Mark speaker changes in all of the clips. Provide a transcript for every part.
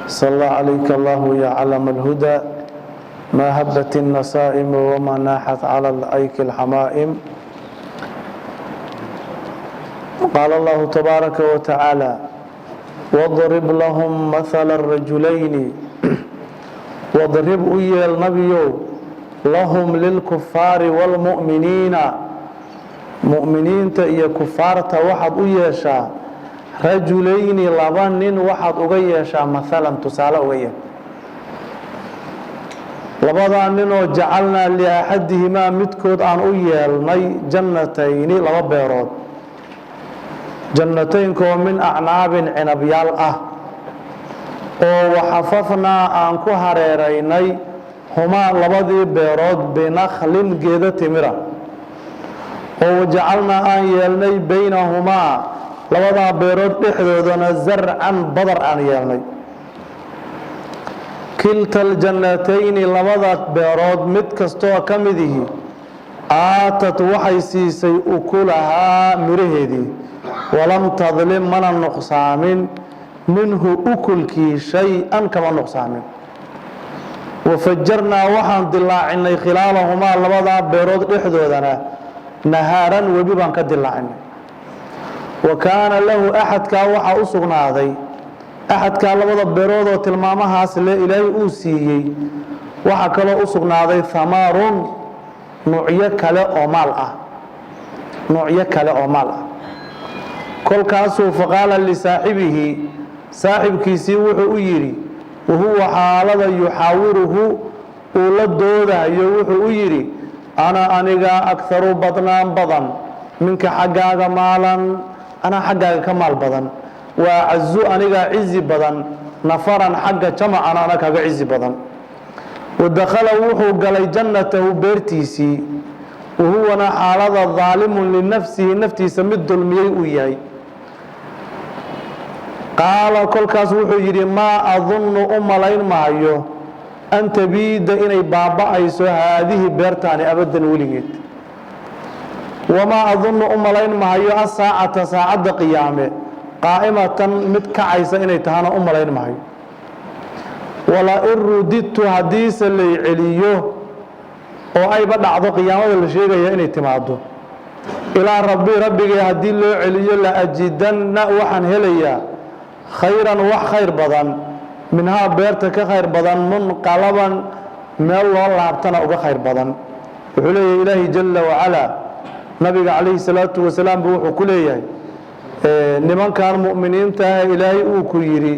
Speaker 1: صلى عليك الله يا علم الهدى ما هبت النسائم وما ناحت على الأيك الحمائم. قال الله تبارك وتعالى واضرب لهم مثل الرجلين واضرب أي النبي لهم للكفار والمؤمنين مؤمنين تأي كفار توحد أيشا رجلين لبن وحد أيشا مثلا تسال أيه لبضع منه جعلنا لأحدهما متكود عن أيالني جنتين لبيرود جنتين من أعناب عنبيال وحففنا عن كهريريني هما لبضي بيرود بنخل جيدة تمرة وجعلنا أن يلني بينهما لبضع بيرود بحدودنا زرعا بدر أن يلني كلتا الجنتين لبضع بيرود متكستوى كمده آتت وحيسيسي أكلها مرهدي ولم تظلم من النقصام منه أكلك شيئا كما النقصام وفجرنا وحن دلاعني خلالهما لبضع بيرود بحدودنا نهارا وبيبا كدلاعني وكان له أحد كاوحا أسغنا ذي أحد كالبضع بيرود وتلمامها سلي إلهي أوسيي وحا كلا أسغنا ذي ثمار نوعية كلا أمال نوعية كلا أمال كل كاسو فقال لصاحبه صاحب كيسي وحو يري وهو حالة يحاوره ولدوده يوحو يري أنا أنيقا أكثر بطنان بطن منك حقاق مالا أنا حقاق كمال بطن وأعزو أنيقا عزي بطن نفرا حق جمع أنا كاق عزي بطن ودخل وحو قال جنته بيرتيسي وهو حالة ظالم لنفسه نفتي سمد الميء قال كل كاس وحو يري ما أظن أمالين معيو أن تبيد إني بابا أيسو هذه بيرتاني أبدا وليت وما أظن أمالين معيو الساعة ساعة قيامة قائمة متكعيسة إني تهانا أمالين معيو ولا إرددت حديث اللي عليو وأي بدع ذو قيامة اللي شيء إني تمعدو إلى ربي هدي اللي عليو لأجدن وحن هليا خيرا وخير بدن منها بيرتك خير بدن منقلبا من الله لعبتنا أبا خير بدن وحليه إلهي جل وعلا نبي عليه الصلاة والسلام بوحو كليه لمن كان مؤمنين تها إلهي أوكيري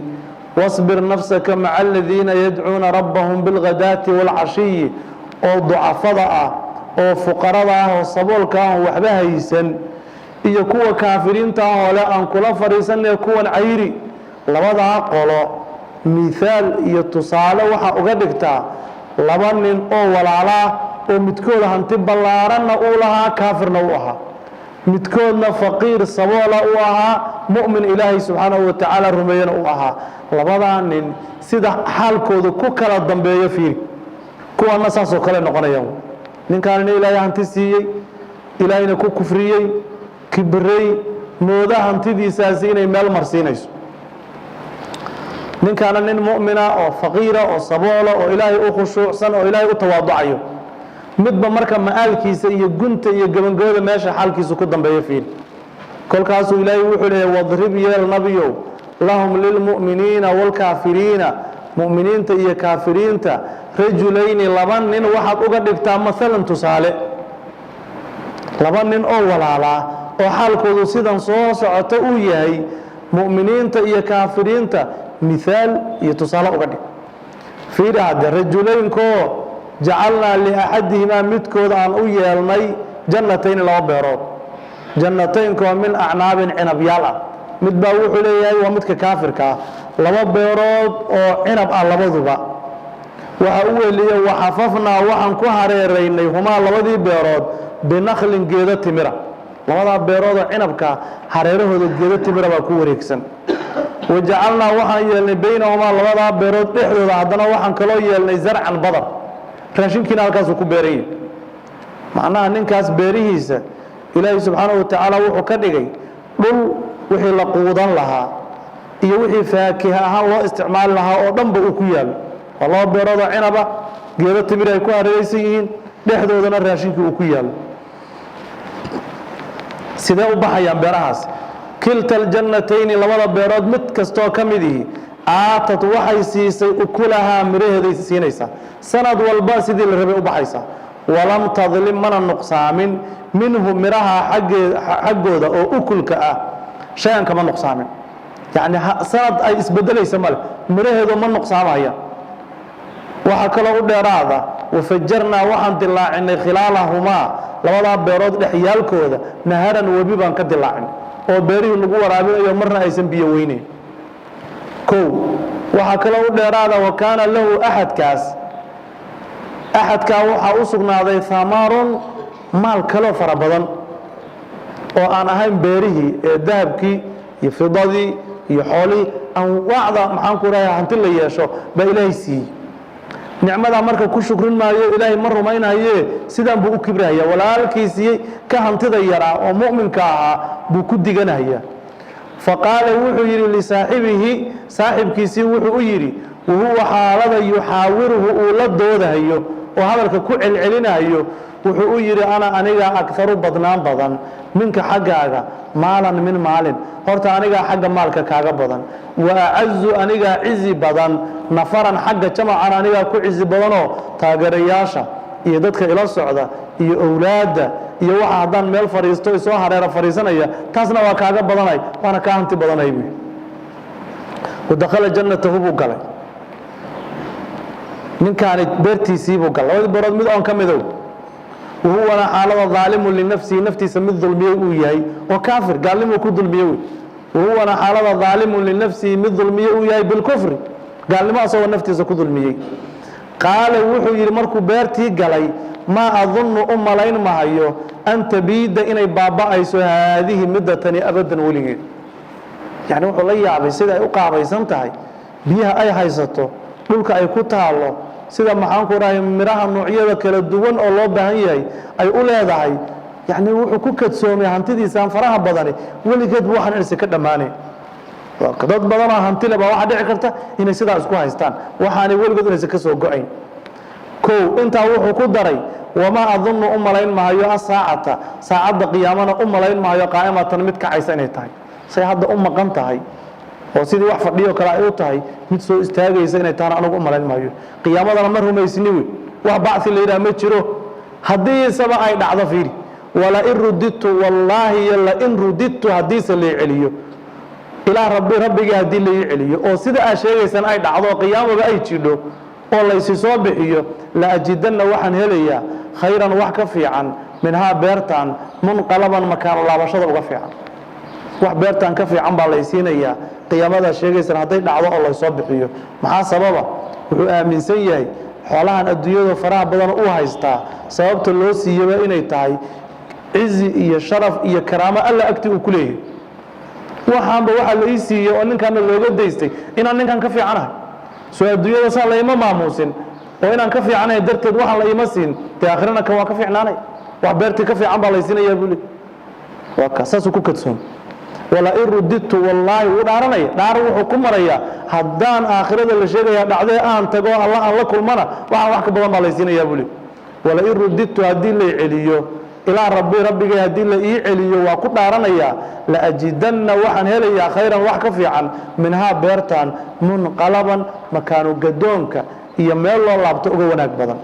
Speaker 1: واصبر نفسك مع الذين يدعون ربهم بالغداة والعشي أو ضعفاء أو فقراء أو صبولك أو وحبها يسن يكون كافرين تها ولا أنكلا فريسن يكون عيري labadaa qolo miaal iyo tusaale waxaa uga dhigtaa laba nin oo walaalaa oo midkood hanti ballaaranna uu lahaa kaafirna u ahaa midkoodna faqiir saboola u ahaa mu'min ilaahay subxaanahu wa tacaala rumeeyana u ahaa labadaa nin sida xaalkooda ku kala dambeeyo fiiri kuwana saasoo kale noqonayaan ninkaanina ilaahay hanti siiyey ilaahayna ku kufriyey kibrey mooda hantidiisaasi inay meel marsiinayso ninkaana nin mu'mina oo faqiira oo saboola oo ilaahay u khushuucsan oo ilaahay u tawaaducayo midba marka maalkiisa iyo gunta iyo gabangooda meesha xaalkiisu ku dambeeyo fiil kolkaasuu ilaahay wuxuu leeyahay wadrib yeel nabiyow lahum lilmu'miniina waalkaafiriina mu'miniinta iyo kaafiriinta rajulayni laba nin waxaad uga dhigtaa maalan tusaale laba nin oo walaalaa oo xaalkoodu sidan soo socota uu yahay mu'miniinta iyo kaafiriinta مثال يتصال أقدر في هذا الرجلين كو جعلنا لأحدهما متكود عن أيالني جنتين لو بيرود جنتين كو من أعناب عنب يالا متباوح ليه ومتك كافر كا لو بيرود أو عنب على بذبا وأول لي وحففنا وعن كهريرين هما لودي بيرود بنخل جيدة تمرة لو بيرود عنب كا هريره جيدة تمرة بكوريكسن وجعلنا وحن يلني بينهما لبدا بيرود دخدودا hadana waxan kala yeelnay zarcan badar raashinkiina halkaas ku beeray macnaha ninkaas beerihiisa ilaahay subhanahu wa ta'ala wuxuu ka dhigay dhul wixii la quudan lahaa iyo wixii faakiha ahaan loo isticmaali lahaa oo dhanba uu ku yaalo waa laba beeroodoo cinaba geedo timir ay ku hareeraysan yihiin dhexdoodana raashinkii uu ku yaalo sidee u baxayaan beerahaas kilta aljannatayni labada beerood mid kastoo ka mid ihi aatad waxay siisay ukulahaa miraheeday siinaysaa sanad walba sidii la rabay u baxaysaa walam tadlim mana nuqsaamin minhu miraha xaggooda oo ukulka ah shay-an kama nuqsaamin yacni sanad ay isbedelaysa male miraheedu ma nuqsaamaya waxaa kaloo u dheeraada wafajarnaa waxaan dilaacinay khilaalahumaa labadaa beerood dhexyaalkooda naharan webi baan ka dilaacinay oo beerihii lagu waraabinayo marna aysan biyo weyneyn kow waxaa kaloo u dheeraada wa kaana lahu axadkaa waxaa u sugnaaday hamarun maal kaloo fara badan oo aan ahayn beerihii ee dahabkii iyo fidadii iyo xoolihii anwaacda maxaan ku rahay hanti la yeesho baa ilaahay siiyey nicmadaa marka ku shukrin maayo ilaahay ma rumaynaye sidaan buu u kibrahaya walaalkiisii ka hantida yaraa oo mu'minka ahaa buu ku diganayaa faqaala wuxuu yidhi lisaaxibihi saaxibkiisii wuxuu u yidhi wahuwa xaalada yuxaawiruhu uu la doodahayo oo hadalka ku celcelinayo wuxuu u yidhi ana anigaa akaru badnaan badan minka xaggaaga maalan min maalin horta anigaa xagga maalka kaaga badan wa acazu anigaa cizi badan nafaran xagga jamacan anigaa ku cizi badanoo taageerayaasha iyo dadka ila socda iyo owlaadda iyo waxa haddaan meel fadhiisto isoo hareera fadhiisanaya taasna waa kaaga badanay waana kaa hanti badanay buy wadakhala jannatahu buu galay ninkaani beertiisiibuu galay labadii beerood mid oon ka midow wahuwana xaalada daalimun linafsihi naftiisa mid dulmiye uu yahay oo kaafir gaalnimuu ku dulmiye wey wahuwana xaalada daalimun linafsihi mid dulmiye uu yahay bilkufri gaalnimo asagoo naftiisa ku dulmiyey qaala wuxuu yidhi markuu beertii galay maa adunnu u malayn mahayo an tabiida inay baaba'ayso haadihi middatani abadan weligeed yacni wuxuu la yaabay sida ay u qaabaysan tahay biyaha ay haysato dhulka ay ku taallo sida maxaanku rahay miraha noocyada kala duwan oo loo baahan yahay ay u leedahay yacni wuxuu ku kadsoomay hantidiisaan faraha badani weligeedba waxaan inaysan ka dhammaanayn dad badanoo hantile baa waxaa dhici karta inay sidaa isku haystaan waxaanay weligood inaysan ka soo go-ayn kow intaa wuxuu ku daray wamaa adunnu u malayn mahayo asaacata saacadda qiyaamana u malayn mahayo qaa'imatan mid kacaysa inay tahay say hadda u maqan tahay oo sidii wax fadhiyo kale ay u tahay mid soo istaagaysa inay tahana anugu u malayn maayo qiyaamadana ma rumaysni wey wax bacsi la yidhaha ma jiro haddiisaba ay dhacdo fiiri walain rudidtu wallaahi iyo lain rudidtu haddiise lay celiyo ilaa rabbigii haddii lai celiyo oo sida aad sheegaysaan ay dhacdo qiyaamaba ay jidho oo laysi soo bixiyo la ajidanna waxaan helayaa khayran wax ka fiican minhaa beertaan munqalaban makaano laabashada uga fiican wax beertaan ka fiican baa laysiinayaa qiyaamadaa sheegaysaan hadday dhacdo oo laysoo bixiyo maxaa sababa wuxuu aaminsan yahay xoolahan adduunyada faraha badan u haystaa sababta loo siiyaba inay tahay cizi iyo sharaf iyo karaamo alla agti uu ku leeyahay waxaanba waxaa la ii siiyey oo ninkaana looga daystay inaan ninkan ka fiicanahay soo adduunyada saa layma maamuusin oo inaan ka fiicanahay darteed waxaan la iima siin dee aakhirana kan waa ka fiicnaanay wax beertii ka fiican baa laysiinayaa buu le waa ka saasuu ku kadsoon walain rudidtu wallaahi wuu dhaaranaya dhaar wuxuu ku marayaa haddaan aakhirada la sheegayaa dhacdee aan tago alla aan la kulmana waxaan wax ka badan baa laysiinayaa buu le walain rudidtu haddii lay celiyo ilaa rabbigay haddii la ii celiyo waa ku dhaaranayaa la ajidanna waxaan helayaa khayran wax ka fiican minhaa beertaan munqalaban makaanu gadoonka iyo meel loo laabto uga wanaag badan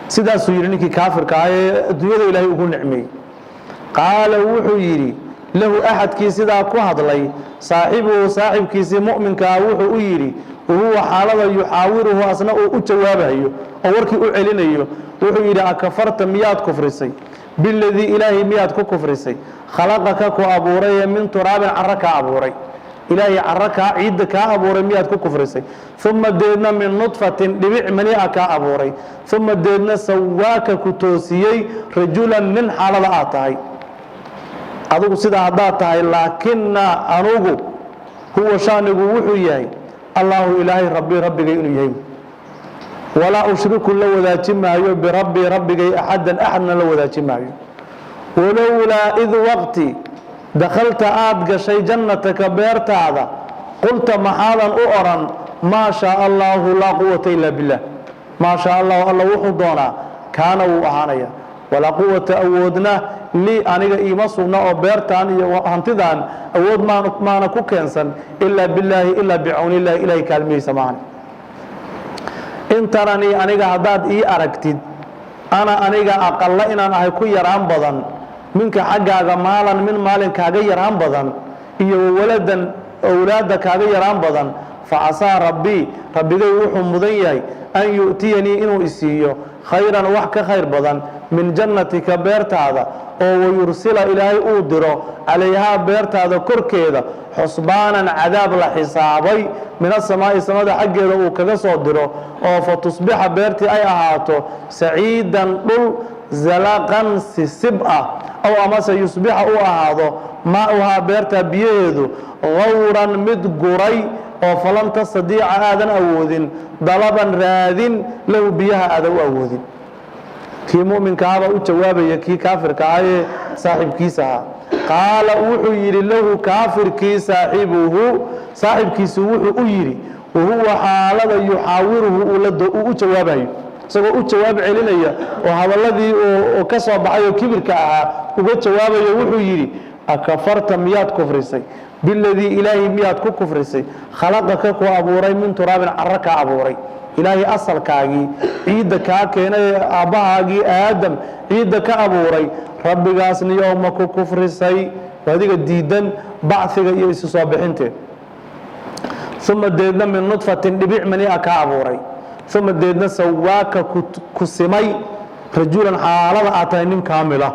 Speaker 1: sidaasuu yidhi ninkii kaafirka ah ee adduunyada ilaahay ugu nicmeeyey qaala wuxuu yidhi lahu axadkii sidaa ku hadlay saaxibuhu saaxibkiisii mu'minkaa wuxuu u yidhi wahuwa xaalada yuxaawiruhu asna uu u jawaabayo oo warkii u celinayo wuxuu yidhi akafarta miyaad kufrisay biladii ilaahay miyaad ku kufrisay khalaqaka ku abuuray ee min turaabin carro kaa abuuray ilaahay carro ciidda kaa abuuray miyaad ku kufrisay uma deedna min nudfatin dhibic mania kaa abuuray uma deedna sawaaka ku toosiyey rajulan nin xaalada aad tahay adigu sidaa haddaad tahay laakina anugu huwa shaanigu wuxuu yahay allaahu ilaahay rabbigay inuu yahay walaa ushriku la wadaaji maayo birabbii rabbigay axadan axadna la wadaaji maayo walowlaa id waqti dakhalta aad gashay jannataka beertaada qulta maxaadan u odhan maa shaa allaahu laa quwata ilaa billah maa shaa allahu alla wuxuu doonaa kaana wuu ahaanaya walaa quwata awoodna lii aniga iima sugna oo beertaan iyo hantidan awood maana ku keensan ilaa billaahi ilaa bicawnillaahi ilaahay kaalmihiisa maahane in taranii aniga haddaad ii aragtid ana aniga aqalla inaan ahay ku yaraan badan minka xaggaaga maalan min maalin kaaga yaraan badan iyo wawaladan owlaadda kaaga yaraan badan facasaa rabbii rabbigay wuxuu mudan yahay an yu'tiyanii inuu isiiyo khayran wax ka khayr badan min jannatika beertaada oo wayursila ilaahay uu diro calayhaa beertaada korkeeda xusbaanan cadaab la xisaabay min asamaa'i samada xaggeeda uu kaga soo diro oo fa tusbixa beertii ay ahaato saciidan dhul zalaqan sisib ah ow amase yusbixa uu ahaado maa'uhaa beertaa biyaheedu gawran mid guray oo falan tastadiica aadan awoodin dalaban raadin lahu biyaha aadan u awoodin kii mu'minkaaba u jawaabaya kii kaafirka ah ee saaxiibkiisa ahaa qaala wuxuu yidhi lahu kaafirkii saaxiibkiisu wuxuu u yidhi wahuwa xaalada yuxaawiruhu uu u jawaabayo isagoo u jawaab celinaya oo hadalladii oo ka soo baxay oo kibirka ahaa uga jawaabayo wuxuu yidhi akafarta miyaad kufrisay biladii ilaahay miyaad ku kufrisay khalaqaka ku abuuray min turaabin carro kaa abuuray ilaahay asalkaagii ciidda kaa keenay ee aabbahaagii aadam ciidda ka abuuray rabbigaasni yowma ku kufrisay adiga diidan bachiga iyo isu soo bixinteed uma deedna min nudfatin dhibic mani a kaa abuuray uma deedna sawaaka ku simay rajulan xaalada aad tahay nin kaamila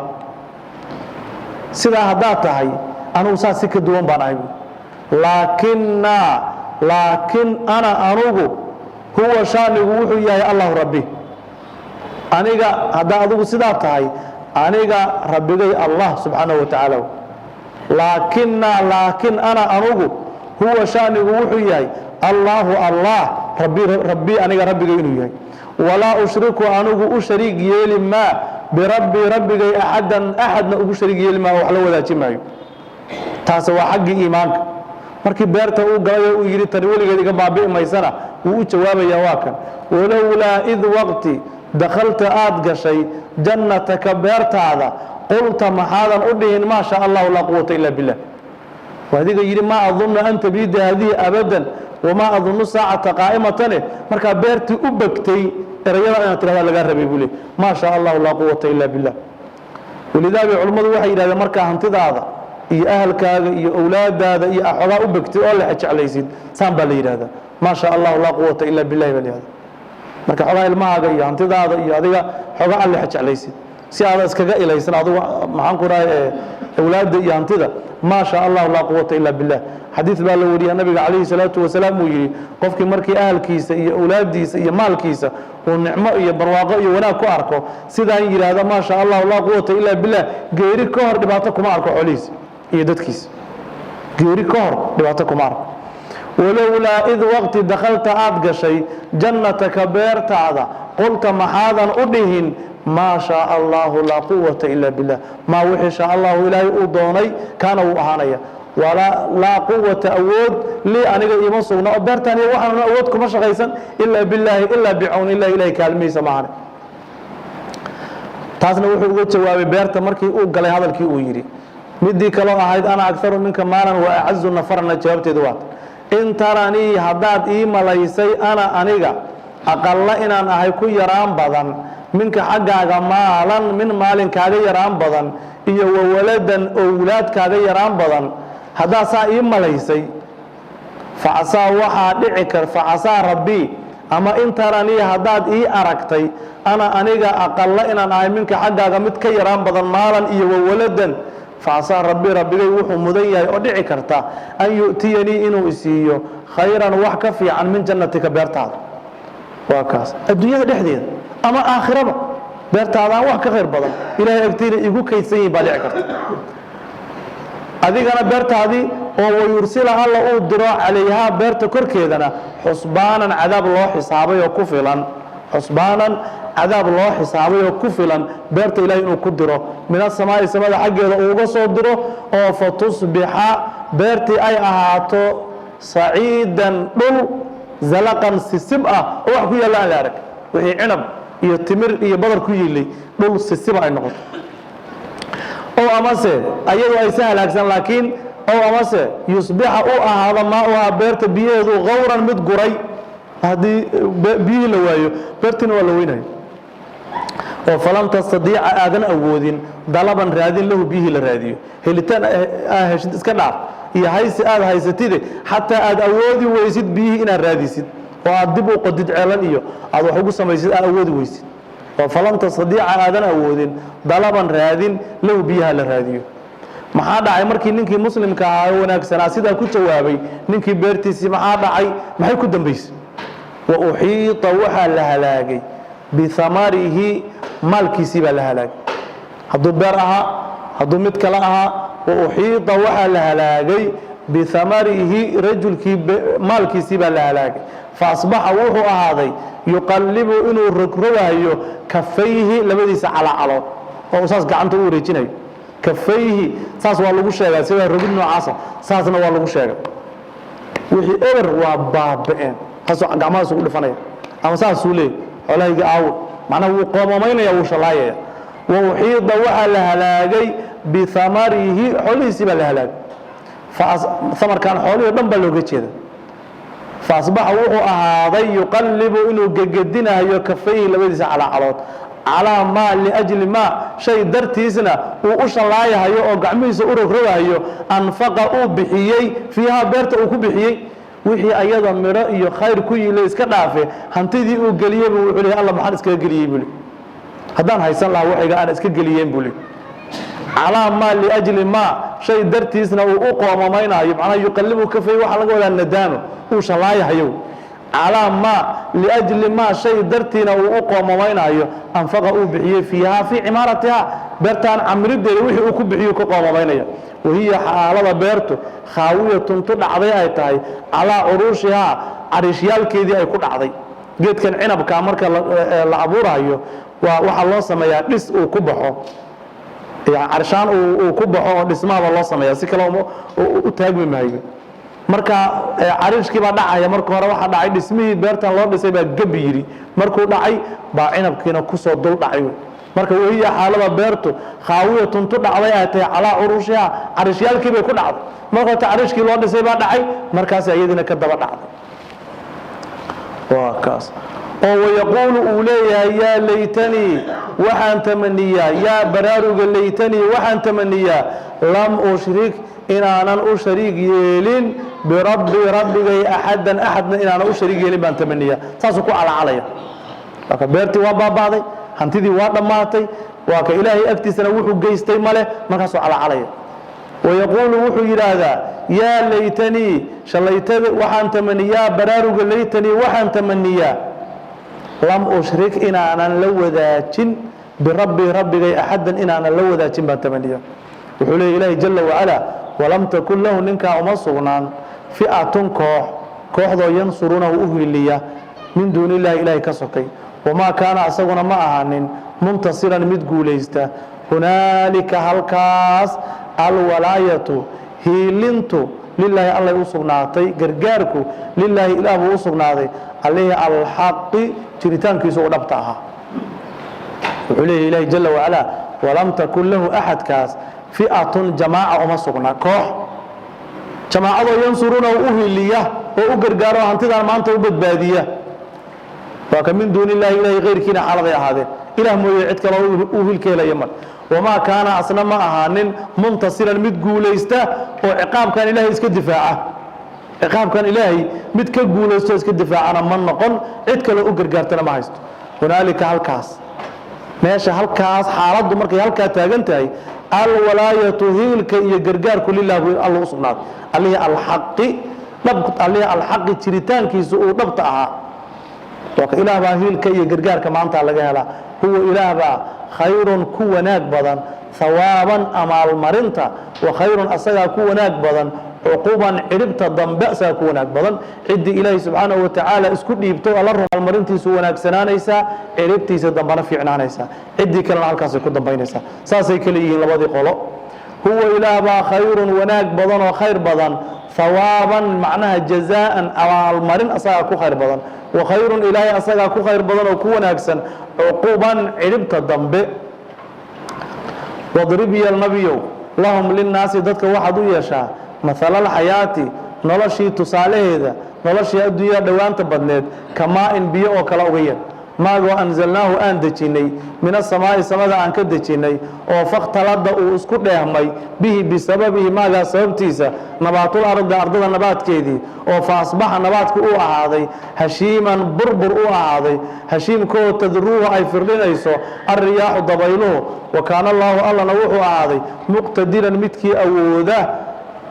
Speaker 1: sidaa haddaad tahay anugu saas si ka duwan baan ahay laakin ana anugu huwa shaanigu wuxuu yahay allahu rabbi aniga haddaa adugu sidaa tahay aniga rabbigay allah subxaanahu wa tacaala laakin ana anugu huwa shaanigu wuxuu yahay allaahu allah rabbii aniga rabbigay inuu yahay walaa ushriku anugu u shariig yeeli maa birabbii rabbigay axadna ugu shariig yeeli maa wax la wadaaji maayo taasi waa xaggii iimaanka markii beerta uu galay uu yidhi tani weligeed iga baabi'i maysana wuu u jawaabayaa waa kan walowlaa id waqti dakhalta aad gashay jannataka beertaada qulta maxaadan u dhihin maa shaa allahu laa quwata ilaa billah adiga yidhi maa adunnu an tabiida haadihi abadan wamaa adunnu saacata qaa'imatane markaa beertii u begtay erayada inaad tirahdaa lagaa rabay buu le maa shaa allahu laa quwata ilaa billah walidaa bay culimmadu waxay yidhahdeen markaa hantidaada iyo ahalkaaga iyo awlaadaada iyo axoogaa u begtay oo lex jeclaysid saan baa la yidhahdaa maa shaa allahu laa quwata ilaa billahi baa la yihahda marka xoogaa ilmahaaga iyo hantidaada iyo adiga xoogaa aan lex jeclaysid si aada iskaga ilaysan adugu maxaan ku dhahay awlaadda iyo hantida maa shaa allahu laa quwata ilaa billah xadiid baa la wariya nabiga calayhi salaatu wasalaam uu yidhi qofkii markii ahalkiisa iyo awlaaddiisa iyo maalkiisa uu nicmo iyo barwaaqo iyo wanaag ku arko sidaan yidhaahda maa shaa allahu laa quwata ilaa billah geeri ka hor dhibaato kuma arko xolihiisa iyo dadkiisa geeri ka hor dhibaato kuma arko walowlaa id waqti dakhalta aad gashay jannataka beertaada qulta maxaadan u dhihin maa shaa allahu laa quwata ilaa billah maa wixii shaa allahu ilaahay uu doonay kaana wuu ahaanaya laa quwata awood lii aniga iima sugna oo beertaan iyo waxaan awood kuma shaqaysan ilaa billaahi ilaa bicawni illahi ilahay kaalmihiisa maahane taasna wuxuu uga jawaabay beerta markii uu galay hadalkii uu yidhi midii kaloo ahayd ana agaru minka maalan wa acazu nafarna jawaabteedu waata in taranii haddaad ii malaysay ana aniga aqalla inaan ahay ku yaraan badan minka xaggaaga maalan min maalin kaaga yaraan badan iyo wawaladan owlaad kaaga yaraan badan haddaad saa ii malaysay facasaa waxaa dhici kar facasaa rabbii ama in taranii haddaad ii aragtay ana aniga aqalla inaan ahay minka xaggaaga mid ka yaraan badan maalan iyo wawaladan facasaa rabbii rabbigay wuxuu mudan yahay oo dhici karta an yu'tiyanii inuu isiiyo khayran wax ka fiican min jannatika beertaada waa kaas adduunyada dhexdeeda ama aakhiraba beertaadaan wax ka khayr badan ilaahay agtiina igu kaydsan yihin baa dhici karta adigana beertaadii oo wayursila alla uu diro calayhaa beerta korkeedana xusbaanan cadaab loo xisaabay oo ku filan xusbaanan cadaab loo xisaabay oo ku filan beerta ilaahay inuu ku diro min as-samaa'i samada xaggeeda uu uga soo diro oo fatusbixa beertii ay ahaato saciidan dhul zalaqan sisib ah oo wax ku yaalla aan la arag wixii cinab iyo timir iyo badar ku yiilay dhul sisiba ay noqoto oo amase ayadoo ay halaagsan laakiin oo amase yusbixa u ahaada maa beerta biyaheedu qawran mid guray haddii biyihii la waayo beertiina waa la weynayo oo falam tastadiica aadan awoodin dalaban raadin lahu biyihii la raadiyo helitaan heshid iska dhaaf iyo haysi aad haysatide xataa aad awoodi weysid biyihii inaad raadisid oo aad dib u qodid ceelan iyo aad wax ugu samaysid aad awoodi weysid oo falam tastadiica aadan awoodin dalaban raadin lahu biyaha la raadiyo maxaa dhacay markii ninkii muslimka ahaa oo wanaagsanaa sidaa ku jawaabay ninkii beertiisii maxaa dhacay maxay ku dambaysay wa uxiita waxaa la halaagay bihamarihi maalkiisii baa la halaagay hadduu beer ahaa hadduu mid kale ahaa wa uxiita waxaa la halaagay bihamarihi rajulkii maalkiisii baa la halaagay faasbaxa wuxuu ahaaday yuqallibu inuu rogrogayo kafayhi labadiisa calacalood oo saas gacanta u wareejinayo kafayhi saas waa lagu sheegaa sida rogid noocaasa saasna waa lagu sheegay wixii eber waa baaba'een taasoo gacmahaas ugu dhifanaya ama saasuu leeyahy xoolahayga aawo macnaha wuu qoomamaynaya wuu shalaayaya wa uxiida waxaa la halaagay bihamarihi xoolihiisii baa la halaagay amarkan xoolihii o dhan baa looga jeeda faasbaxa wuxuu ahaaday yuqallibu inuu gegedinayo kafayhi labadiisa calacalood calaa maa liajli maa shay dartiisna uu u shallaayahayo oo gacmihiisa u rogrogahayo anfaqa uu bixiyey fiihaa beerta uu ku bixiyey wixii ayada midho iyo khayr ku yile iska dhaafe hantidii uu geliyeybu wuxuu leeyahay alla maxaan iskaga geliyey buu le haddaan haysan lahaa waxayga aan iska geliyeen buu le calaa maa liajli maa shay dartiisna uu u qoomamaynaayo macnaha yuqallibu kafay waxaa laga wadaa nadaamo uu shallaayahayo calaa maa liajli maa shay dartiina uu u qoomamaynaayo anfaqa uu bixiyey fiihaa fii cimaaratihaa beertaan camrideeda wixii uu ku bixiyu ka qoomamaynaya wahiya xaalada beertu khaawiyatun tu dhacday ay tahay calaa curuushihaa cariishyaalkeedii ay ku dhacday geedkan cinabkaa marka la abuurayo waxaa loo sameeyaa dhis uu ku baxo carshaan uu ku baxo oo dhismahaba loo sameeya si kale u taagmi maayo marka cariishkii baa dhacaya marka hore waxaa dhacay dhismihii beertan loo dhisay baa gebi yidhi markuu dhacay baa cinabkiina kusoo dul dhacay marka wahiya xaalada beertu khaawiyatun tu dhacday ay tahay calaa curuushiha cariishyaalkii bay ku dhacday marka horta cariishkii loo dhisay baa dhacay markaas iyadiina ka daba dhacday waa kaas oo wayaquulu uu leeyahay yaa laytanii waxaan tamaniyaa yaa baraaruga laytanii waxaan tamaniyaa lam ushrik inaanan u shariig yeelin birabbi rabbigay axadan axadna inaanan u shariig yeelin baan tamaniyaa saasuu ku calacalaya waa ka beertii waa baaba'day hantidii waa dhammaatay waa ka ilaahay agtiisana wuxuu geystay male markaasuu calacalaya wayaquulu wuxuu yidhaahdaa yaa laytanii shalaytada waxaan tamaniyaa baraaruga laytanii waxaan tamaniyaa lam ushrik inaanan la wadaajin birabbi rabbigay axadan inaanan la wadaajin baan tamaniyaa wuxuu leeya ilaahi jala wacalaa walam takun lahu ninkaa uma sugnaan fi'atun kooxdoo yansurunahu u hiiliya min duuni illaahi ilaahay ka sokay wamaa kaana asaguna ma ahaanin muntasiran mid guulaysta hunaalika halkaas alwalaayatu hiilintu lilaahi allay u sugnaatay gargaarku lilaahi ilaah buu u sugnaaday allihii alxaqi jiritaankiisu u dhabta ahaa wuxuu leeyahy ilaahi jala wacalaa walam takun lahu axadkaas fi'atun jamaaca uma sugna koox jamaacadoo yansuruuna u hiliya oo u gargaaro hantidaan maanta u badbaadiya waa ka min duuni illaahi ilaahi kayrkiina xaaladay ahaadeen ilaah mooye cid kaloo u hilka helaya mar wamaa kaana asna ma ahaanin muntasiran mid guulaysta oo ciqaabkan ilaahay iska difaaca ciqaabkan ilaahay mid ka guulaysto iska difaacana ma noqon cid kaloo u gargaartana ma haysto hunaalika halkaas meesha halkaas xaaladdu markay halkaa taagan tahay alwalaayatu hiilka iyo gargaarku lilah buu alla u sugnaaday allihii alxaqi jiritaankiisu uu dhabta ahaa waa ka ilaah baa hiilka iyo gargaarka maanta laga helaa huwa ilaah baa khayrun ku wanaag badan hawaaban amaalmarinta wa khayrun asagaa ku wanaag badan عقوبا عربت ضمبأ ساكونك بدن عدي إلهي سبحانه وتعالى اسكو ديبتو الله رب المرنتي سوناك سنانيسا عربتي سدنبنا في عنانيسا عدي كلنا halkaas ku dambaynaysa saasay kaliyiin labadii qolo huwa ilaaba khayrun wanaag badan oo khayr badan ثوابا معناها جزاء أو المرن أساق كو خير بدن وخير إلهي أساق كو خير بدن وكو ناكسن عقوبا عربت الضنب واضرب يا النبي لهم للناس ذاتك واحد يشاء مثل الحياة نلشي تصالح هذا نلشي الدنيا دوان تبدنيد كما إن بيئة وكلاوية ما جو أنزلناه أن دجيني من السماء سماء أن كدجيني وفاختلط واسكت لهمي به بسببه ما جاء سببتيسا نبات الأرض أرض النبات كيدي فأصبح نبات كو هذا هشيما بربر هذا هشيم كو تدروه أي فرلين أيسو الرياح ضبيله وكان الله نوح هذا مقتدرا متكي أوده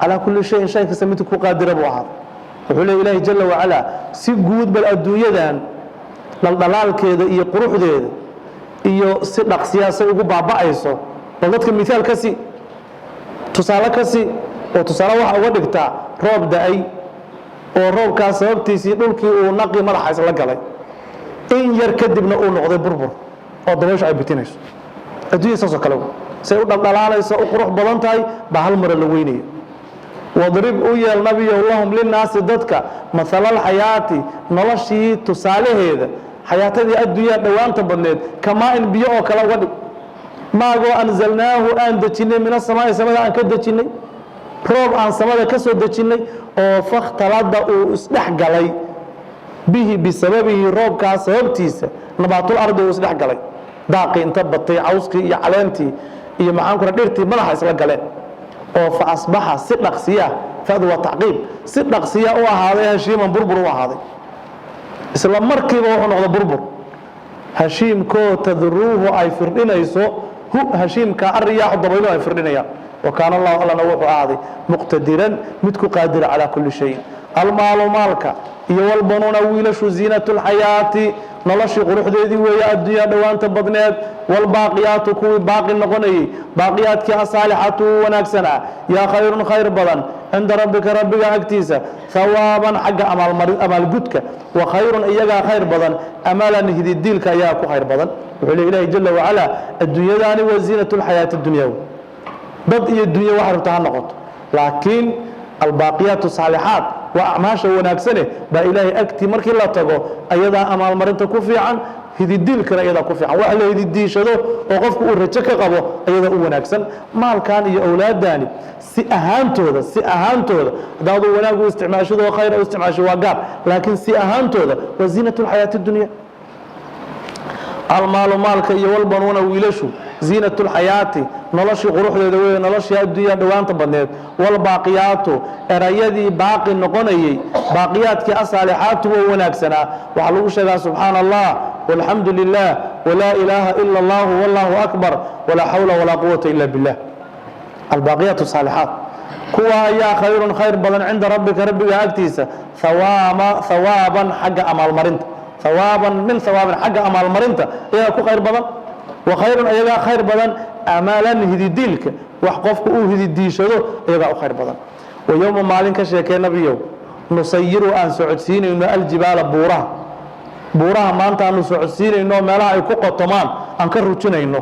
Speaker 1: على كل شيء كسميتك قادر أبو هذا وحول إله جل وعلا سيقود بالأدوية dhaldhalaalkeeda iyo quruxdeeda iyo si dhaqsiyaasa ugu baaba'ayso bal dadka misaal kasi tusaale kasi oo tusaale waxa uga dhigtaa roob da'ay oo roobkaas sababtiisii dhulkii uu naqi madaxa la galay in yar kadibna uu noqday burbur oo dabayshu ay bitinayso adduunka saasoo kale say u dhaldhalaalayso u qurux badan tahay baa hal mar la weynayo واضرب يا النبي اللهم للناس ضدك مثل الحياة نلشي تصالح هذا حياة دي الدنيا دوان تبنيد كما إن بيئة كلا ودي ما جو أنزلناه أن دجيني من السماء سماء أن كدجيني بروب عن سماء كسر دجيني فاختلط وإصلح قلي به بسببه روب كاسبتيس نبات الأرض وإصلح قلي داقي انتبطي عوسكي يا علامتي يا معانك رديرتي ملح إصلح قلي فأصبح صدق سياه فهذا تعقيب صدق سياه وهذا هشيم بربر وهذا إسلام مركب وهو بربر هشيم كو تذروه أي فردين يسو هو هشيم كالرياح ضبيله أي فردين وكان الله نوح هذا مقتدرا متك قادر على كل شيء المال مالك والبنون ويلش زينة الحياة نلشي قروح ديدي ويا الدنيا دوان تبضنيد والباقيات كوي باقي النقني باقيات كي صالحات وناكسنا يا خير بدن عند ربك أكتيسا ثوابا حق أمال قدك وخير إيجا خير بدن أمالا نهدي الديلك إياكو خير بدن وحلي إلهي جل وعلا الدنيا داني وزينة الحياة الدنيا بدء الدنيا واحد تهنقط لكن الباقيات الصالحات وأعماشا وناكسنه با إلهي أكتي مركي لا تقو أيضا أمال مرنتا كفي عن هذي الديل كنا أيضا كفي عن وحلا هذي الديل شدو وقفك ورجك قبو أيضا وناكسن مال كان يا أولاد داني سي أهانتو هذا دادو وناكو استعماشو ذو خير أو استعماشو وقاب لكن سي أهانتو هذا وزينة الحياة الدنيا المال مالك يولبنون ويلشو زينة الحياة نلشي قروح لدوية نلشي الدنيا دوان تبنيت والباقيات أريدي باقي النقني باقيات كأصالحات وناكسنا وحلوش سبحان الله والحمد لله ولا إله إلا الله والله أكبر ولا حول ولا قوة إلا بالله الباقيات الصالحات كوا يا خير بدن عند ربك أكتيسا ثوابا حق أمال مرنت ثوابا من ثواب حق أمال مرنت إيه كو خير بدن وخير أيضا خير بدن أمالا هدي ديلك وحقفك هدي ديشدو أيضا خير بدن ويوم مالك شيكي نبيو نصير أن سعودسين إنه الجبال بورها ما أنت أن سعودسين إنه ملاعي كوكو طمان أنكر رجنا إنه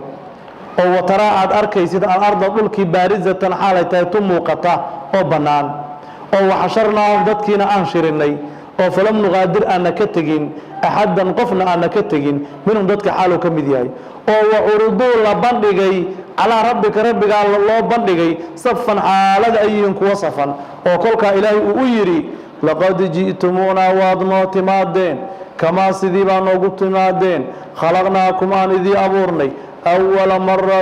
Speaker 1: وترى عاد أركيسيد الأرض ذلك بارزة حالة تموقتا أو بنان وحشرناهم ذاتكينا أنشرني فلم نغادر أن كتجين أحدا قفنا أن كتجين منهم ذاتك حاله كمدياي وعرضوا لبندقي على ربك الله بندقي صفا حالة أيينك وصفا وقولك إلهي أويري لقد جئتمونا واضموا تمادين كما سيديبا نوغو تمادين خلقناكم أن ذي أبورني أول مرة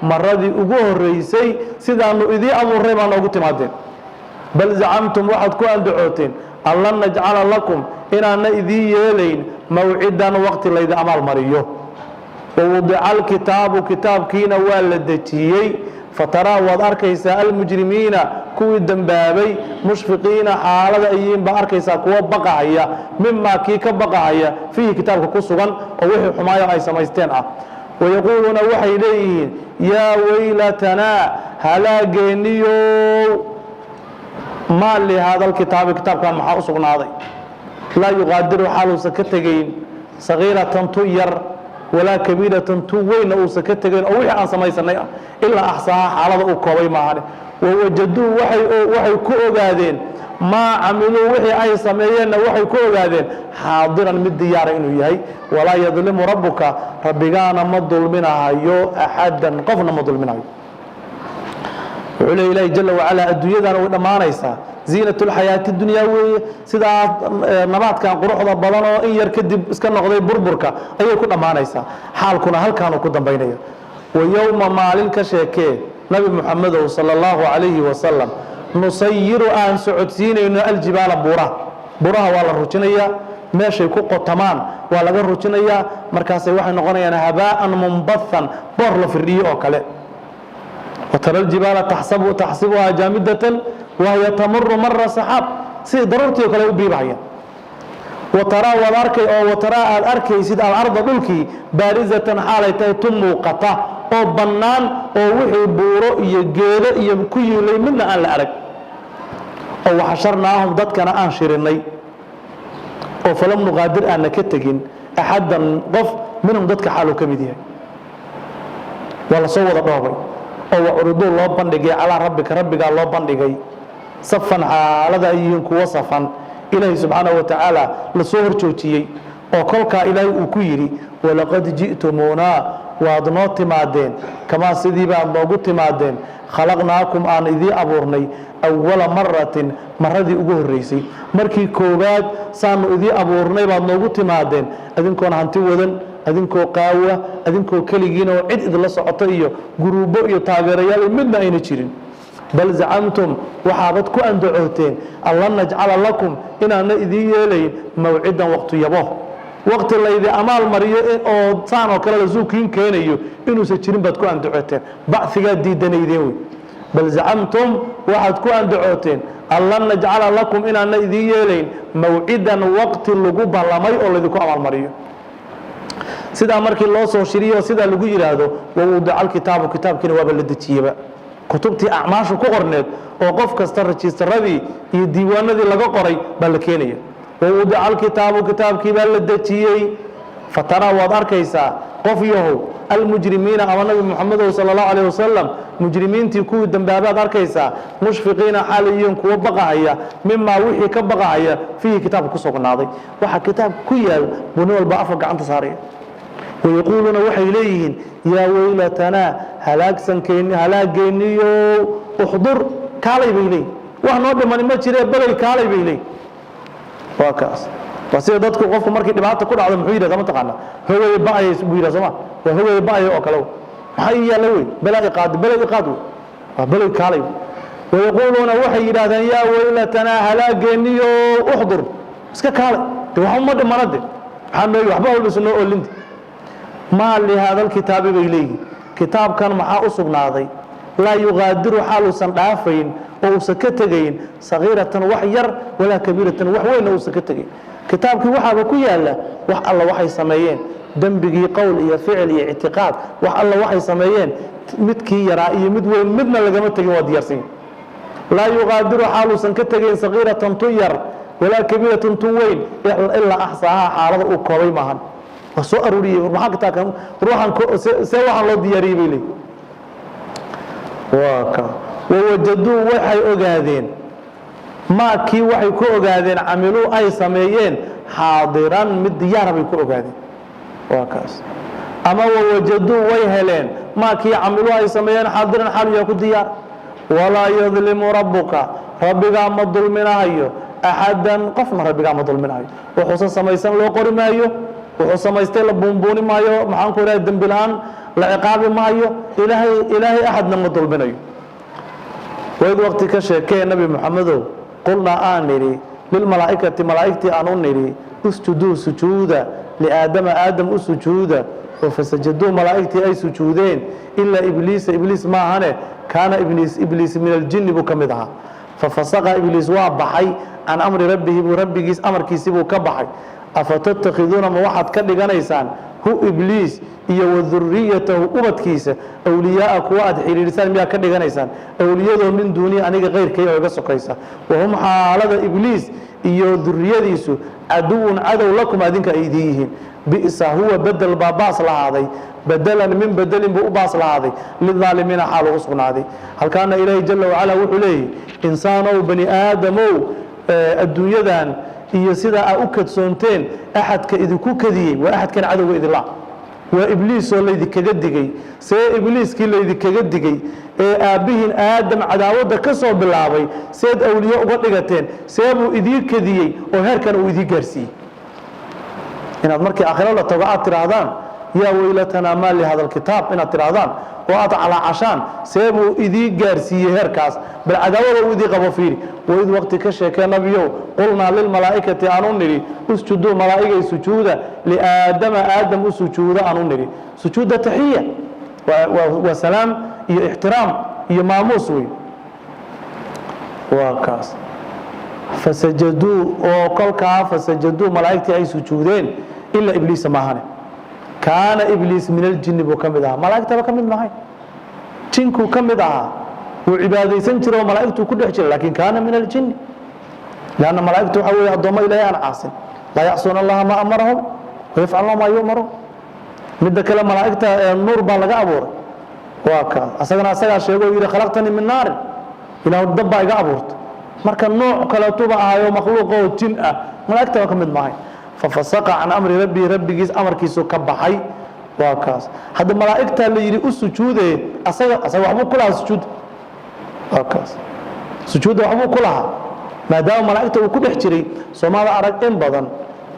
Speaker 1: أقوه الرئيسي سيدانو إذي أبورني ما نوغو تمادين بل زعمتم واحد كوان دعوتين الله نجعل لكم إننا إذي يلين موعدا وقت ليد أمال مريو ووضع الكتاب كتاب كينا والدتيي فترى وضاركيسا المجرمين كوي الدنبابي مشفقين حالة أيين باركيسا كوا بقعية مما كيك بقعية فيه كتاب كسوغا ووحي حماية أي سمايستين ويقولون وحي إليه يا ويلتنا هلا جينيو ما لهذا الكتاب كتاب كان محا أسقناضي لا يغادر حال سكتجين صغيرة تير ولا كبيرة توين أو سكتجين أو عن سماي سنة إلا أحصاها على أكوي معه ووجدوا وحي كوجادين ما عملوا وحي أي سمايين وحي كوجادين حاضرا من الديار إنه يهي ولا يظلم ربك ربنا مضل منها يو أحدا قفنا مضل منها وعلى إلهي جل وعلا الدنيا دار وما نيسا زينة الحياة الدنيا سيدا نبات كان قروحda badan oo in yar kadib iska noqday burburka ayay ku dhamaanaysa xaalkuna halkaan ku dambeynaya ويوم maalin ka sheekee nabi muhammad sallallahu alayhi wa sallam nusayyiru an su'udsiinayna aljibaala buraha waa la rujinaya meeshay ku qotamaan waa laga rujinaya markaas waxay noqonayaan habaan munbathan bor la firdhiyo oo kale وترى الجبال تحسبها جامدة وهي تمر مر سحاب سي ضرورتي وكلا يبيبها وترى الأركي سيد الأرض دلكي بارزة حالة تموقته أو بنان أو وحي بورو يجيل يمكي لي من أن الأرك أو حشرناهم ضد كان أنشرني أو فلم نغادر أن نكتجين أحدا ضف منهم ضد كحاله كمديه ولا صوت الرابع أو عرضوا الله بندقي على ربك الله بندقي صفا على ذا وصفا إلهي سبحانه وتعالى لصور جوتيي وكلك إلهي أكيري ولقد جئتمونا وأضنوت مادين كما سيدي بأن ضوغت مادين خلقناكم آن إذي أبورني أول مرة دي أقوه الرئيسي مركي كوباد سانو إذي أبورني بأن ضوغت مادين أذنكو هانتي وذن أذنكو قاوة أذنكو كليجين وعد إذ الله سعطيه قروبو يتاقريال منا أين تشيرين بل زعمتم وحابتكو أن دعوتين الله نجعل لكم إن أنا إذي يلين موعدا وقت يبوه وقت اللي إذا أمال مريء أو صانو كلا زوكين كينيو إنو سجرين بدكو أن دعوتين بعثك ديدنا يديوي بل زعمتم وحابتكو أن دعوتين الله نجعل لكم إن أنا إذي يلين موعدا وقت اللقوبة لمي أو الذي كو أمال مريء سيدا مركي الله سو شريو سيدا لغو يراهدو ووضع الكتاب كتابكنا وبلدتيبا كتبتي أعماش كقرنت وقف كستر رجستردي يديوانadii laga qoray bal keenaya ووضع الكتاب كتابكي بلدتيي فترى واد arkaysa qof yahow المجرمين أما نبي محمد صلى الله عليه وسلم مجرمين تكون دنبابات arkaysa مشفقين حاليين كو بقايا مما وحي كبقايا فيه كتاب كسوقنaaday waxa kitaab ku yaal bunul baafo gacanta saaraya ويقولون وحي إليهن يا ويلتنا هلاك جينيو احضر كالي بيلي وحنا نود من ما جرى بلي كالي بيلي وكاس وسيد dadku qofku markii dhibaato ku dhacdo muxuu yiraahdaa ma taqaana hooyay baay buu yiraahdaa sama waa hooyay baay oo kale maxay yeelay balaa qaad waa balay kaalay ويقولون وحي يراهدان يا ويلتنا هلاك جينيو احضر iska kaalay waxa ma dhimanade waxaan waxba walba soo oolinti ما لهذا الكتاب بيليه كتاب كان محا أسقناضي لا يغادر حال سندافين أو سكتجين صغيرة وحير ولا كبيرة وحوين أو سكتجين كتاب كي وحى بكويا الله الله وحي سمايين دنبقي قول يا فعل يا اعتقاد الله وحي سمايين مدكي يرائي مدوين مدنا لقمتك وديارسين لا يغادر حال سكتجين صغيرة طير ولا كبيرة توين إلا أحصاها حالة أكوي معهن وسو أروري ومحاك تاكم روحان سوحا الله دياري بيلي واكا ووجدوا وحي أغادين ما كي وحي كو أغادين عملوا أي سميين حاضرا من ديارة بيكو أغادين واكاس أما ووجدوا ويهلين ما كي عملوا أي سميين حاضرا حالو يكو ديار ولا يظلم ربك ما الظلمنا هيو أحدا قفنا ربك ما الظلمنا هيو وحسن سميسان لو قرما هيو wuxuu samaystay la boonbooni maayo maxaan ku ilaahay dambilaan la ciqaabi maayo ilaahay ahadna ma dulminayo وإذ وقت كشكي النبي محمد قلنا آمري للملائكة ملائكتي أنونري اسجدوا سجودا لآدم آدم اسجودا فسجدوا ملائكتي أي سجودين إلا إبليس ما هنه كان إبليس من الجن بكمدها ففسق إبليس وابحي عن أمر ربه بربه أمر كيسبه كبحي أفتتخذون موحد كدغانيسان hu ibliis iyo waduriyatahu ubadkiisa awliyaaa kuwa aad xiriirisaan miyaa ka dhiganaysaan awliyadoo min duuni aniga kayrkay oo iga sokaysa wahum xaalada ibliis iyo duriyadiisu caduwun cadow lakum adinka ay idiin yihiin bi'sa huwa bedel baa baas lahaaday bedelan min bedelin buu u baas lahaaday lidaalimiina xaal ugu sugnaaday halkaana ilaahay jalla wacala wuxuu leeyahy insaanow bani aadamow adduunyadan iyo sidaa aa u kadsoonteen axadka idinku kadiyey waa axadkan cadowga idinla waa ibliis oo laydinkaga digay see ibliiskii laydinkaga digay ee aabbihiin aadam cadaawadda ka soo bilaabay seed awliye uga dhigateen see buu idiin kadiyey oo heerkan uu idiin gaarsiiyey inaad markii aakhiro la tago aad tidhaahdaan yaa weylatanaa maa lihada alkitaab inaad tidhaahdaan oo aad calaacashaan see buu idiin gaarsiiyey heerkaas bal cadaawada uu idiin qabo fiiri waid waqti ka sheekee nabiyow qulnaa lilmalaa'ikati aan u nidhi usjuduu malaa'igay sujuuda liaadama aadam u sujuuda aan u nidhi sujuuda taxiya waa salaam iyo ixtiraam iyo maamuus wey waa kaas fasajaduu oo kolkaa fasajaduu malaa'igtii ay sujuudeen ilaa ibliisa maahane kaana ibliis min aljinni buu ka mid ahaa malaa'igtaba ka mid mahay jinkuu ka mid ahaa wuu cibaadaysan jira oo malaa'igtuu ku dhex jira laakiin kaana min aljinni lanna malaa'igtu waxaa weeye addoommo ilaahay aan caasin laa yacsuuna allaha maa amarahum wayafcaluuna maa yu'maruun midda kale malaa'igta nuur baa laga abuuray waa kaas asagana asagaa sheego oo yidhi khalaqtanii min naarin ilaahu dab baa iga abuurtay marka nooc kaleetuba ahayoo makhluuqoo jin ah malaa'igtaba ka mid mahay fafasaqa can amri rabbii rabbigiis amarkiisu ka baxay waa kaas hadda malaa'igtaa la yidhi u sujuudaye asaga waxbuu ku lahaa sujuudda waa kaas sujuudda waxbuu ku lahaa maadaama malaa'igta uu ku dhex jiray soomaalida arag in badan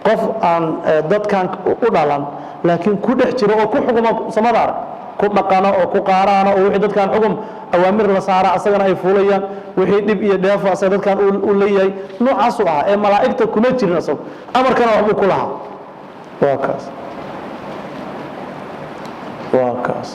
Speaker 1: qof aan dadkan u dhalan laakiin ku dhex jiro oo ku xukuma samada arag ku dhaqano oo ku qaaraano oo wixii dadkan xukun awaamir la saara asagana ay fuulayaan wixii dhib iyo dheefo asaga dadkan u leeyahay noocaasu ah ee malaa'igta kuma jirin asagu amarkana waxbuu ku lahaa waa kaas waa kaas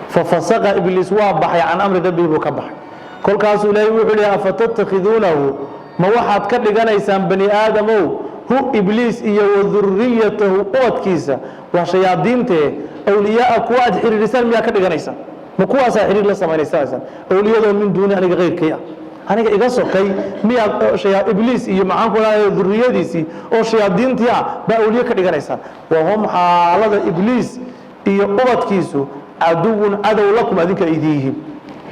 Speaker 1: fafasaqa ibliis waa baxay can amri rabbii buu ka baxay kolkaasuu ilaahay wuxuu leeyahay afatattakhiduunahu ma waxaad ka dhiganaysaan bani aadamow hu ibliis iyo waduriyatahu ubadkiisa waa shayaadiintee awliyaaa kuwa aad xiriirisaan miyaa ka dhiganaysaan ma kuwaasaa xiriir la samaynaysanaysan awliyadoo min duuni aniga kayrkay ah aniga iga sokay miyaad ibliis iyo maxaanku dhahay duriyadiisii oo shayaadiintii ah baa awliye ka dhiganaysaan wahum xaalada ibliis iyo ubadkiisu caduwun cadow lakum adinka idiin yihiin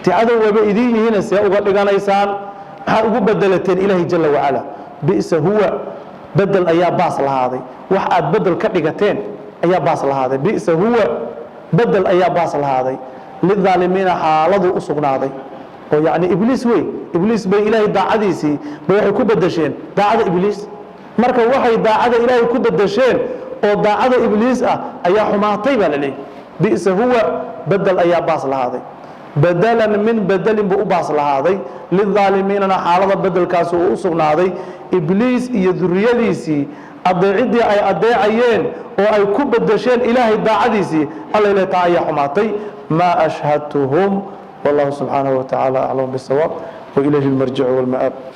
Speaker 1: ti cadow waba idiin yihiina see uga dhiganaysaan maxaad ugu bedelateen ilaahi jalla wacala bi'sa huwa bedel ayaa baas lahaaday wax aad bedel ka dhigateen ayaa baas lahaaday bi'sa huwa bedel ayaa baas lahaaday lidaalimiina xaaladuu u sugnaaday oo yacni ibliis wey ibliis bay ilaahay daacadiisii bay waxay ku bedesheen daacada ibliis marka waxay daacada ilaahay ku bedesheen oo daacada ibliis ah ayaa xumaatay baa la leeyahy bi'sa huwa bedel ayaa baas lahaaday bedelan min bedelin buu u baas lahaaday lidaalimiinana xaalada bedelkaasi uu u sugnaaday ibliis iyo duriyadiisii adeeciddii ay adeecayeen oo ay ku bedesheen ilaahay daacadiisii alla ilaahay taa ayaa xumaatay maa ashhadtuhum wallahu subxaanahu wa tacaala aclam bisawaab wa ilayhi almarjicu walma'aab